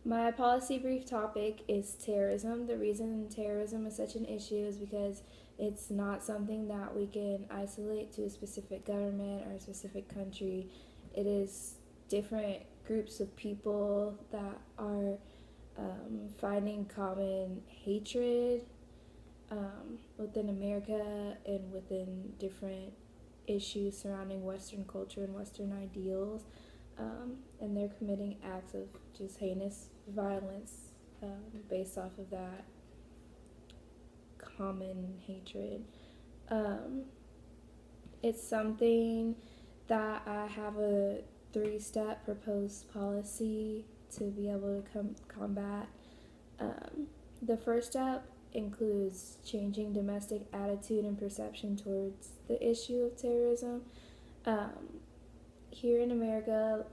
My policy brief topic is terrorism. The reason terrorism is such an issue is because it's not something that we can isolate to a specific government or a specific country. It is different groups of people that are finding common hatred within America and within different issues surrounding Western culture and Western ideals. And they're committing acts of just heinous violence based off of that common hatred. Um, it's something that I have a 3-step proposed policy to be able to combat. The first step includes changing domestic attitude and perception towards the issue of terrorism. Um, Here in America,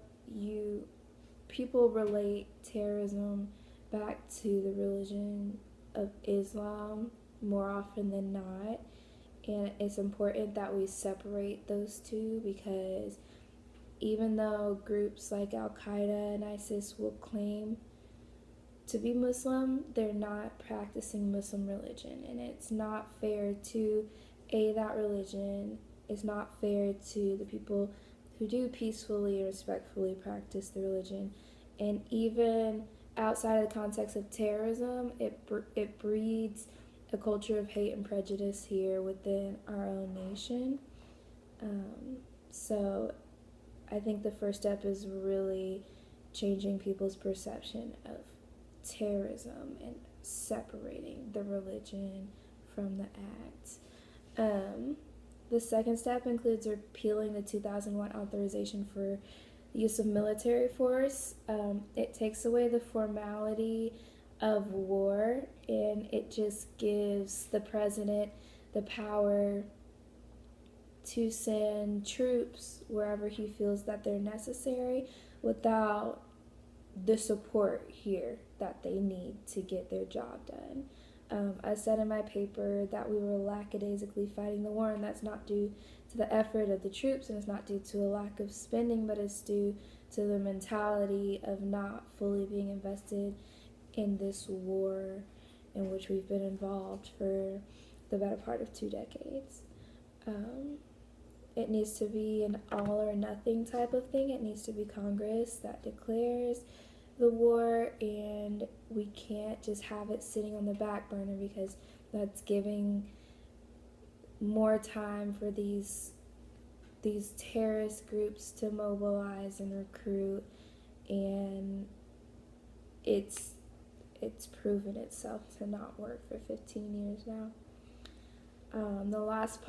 people relate terrorism back to the religion of Islam more often than not, and it's important that we separate those two because even though groups like Al Qaeda and ISIS will claim to be Muslim, they're not practicing Muslim religion, and it's not fair to that religion. It's not fair to the people who do peacefully and respectfully practice the religion. And even outside of the context of terrorism, it breeds a culture of hate and prejudice here within our own nation. So I think the first step is really changing people's perception of terrorism and separating the religion from the act. The second step includes repealing the 2001 authorization for the use of military force. It takes away the formality of war, and it just gives the president the power to send troops wherever he feels that they're necessary without the support here that they need to get their job done. I said in my paper that we were lackadaisically fighting the war, and that's not due to the effort of the troops, and it's not due to a lack of spending, but it's due to the mentality of not fully being invested in this war in which we've been involved for the better part of 2 decades. It needs to be an all or nothing type of thing. It needs to be Congress that declares the war, and we can't just have it sitting on the back burner because that's giving more time for these terrorist groups to mobilize and recruit, and it's proven itself to not work for 15 years now. The last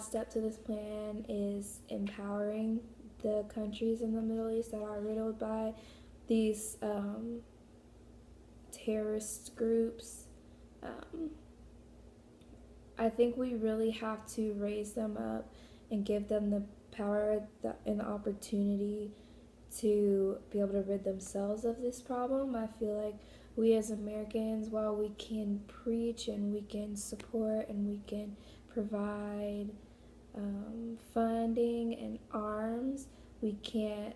step to this plan is empowering the countries in the Middle East that are riddled by these terrorist groups. I think we really have to raise them up and give them the power and the opportunity to be able to rid themselves of this problem. I feel like we as Americans, while we can preach and we can support and we can provide funding and arms, we can't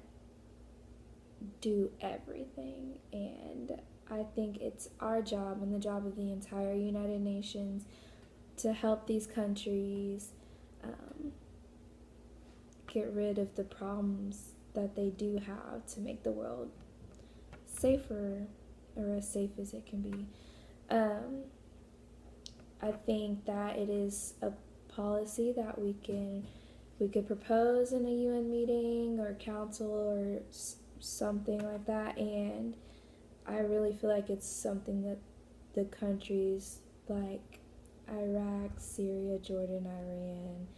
do everything. And I think it's our job and the job of the entire United Nations to help these countries get rid of the problems that they do have to make the world safer, or as safe as it can be. I think that it is a policy that we could propose in a UN meeting or council or something like that, and I really feel like it's something that the countries like Iraq, Syria, Jordan, Iran,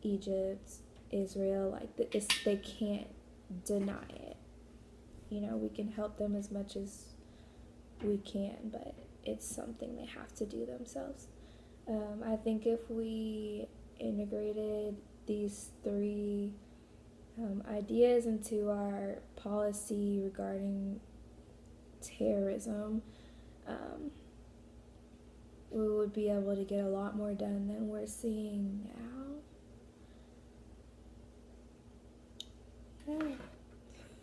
Egypt, Israel, they can't deny it. We can help them as much as we can, but it's something they have to do themselves. I think if we integrated these 3 ideas into our policy regarding terrorism, we would be able to get a lot more done than we're seeing now. Yeah.